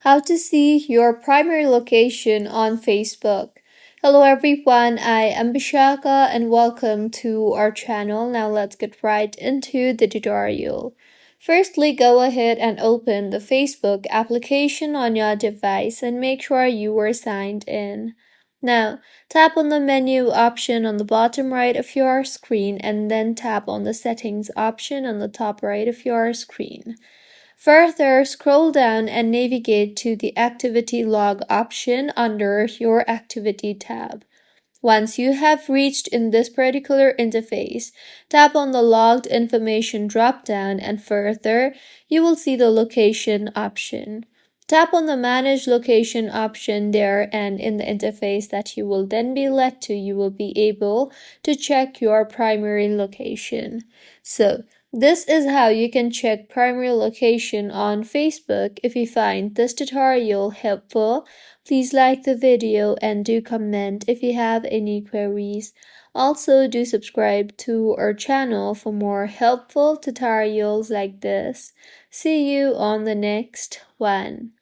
How to see your primary location on Facebook. Hello everyone, I am Bishaka and welcome to our channel. Now let's get right into the tutorial. Firstly, go ahead and open the Facebook application on your device and make sure you are signed in. Now, tap on the menu option on the bottom right of your screen and then tap on the settings option on the top right of your screen. Further, scroll down and navigate to the Activity Log option under your Activity tab. Once you have reached in this particular interface, tap on the Logged Information drop-down and further, you will see the Location option. Tap on the Manage Location option there and in the interface that you will then be led to, you will be able to check your primary location. So, this is how you can check primary location on Facebook. If you find this tutorial helpful, please like the video and do comment if you have any queries. Also, do subscribe to our channel for more helpful tutorials like this. See you on the next one.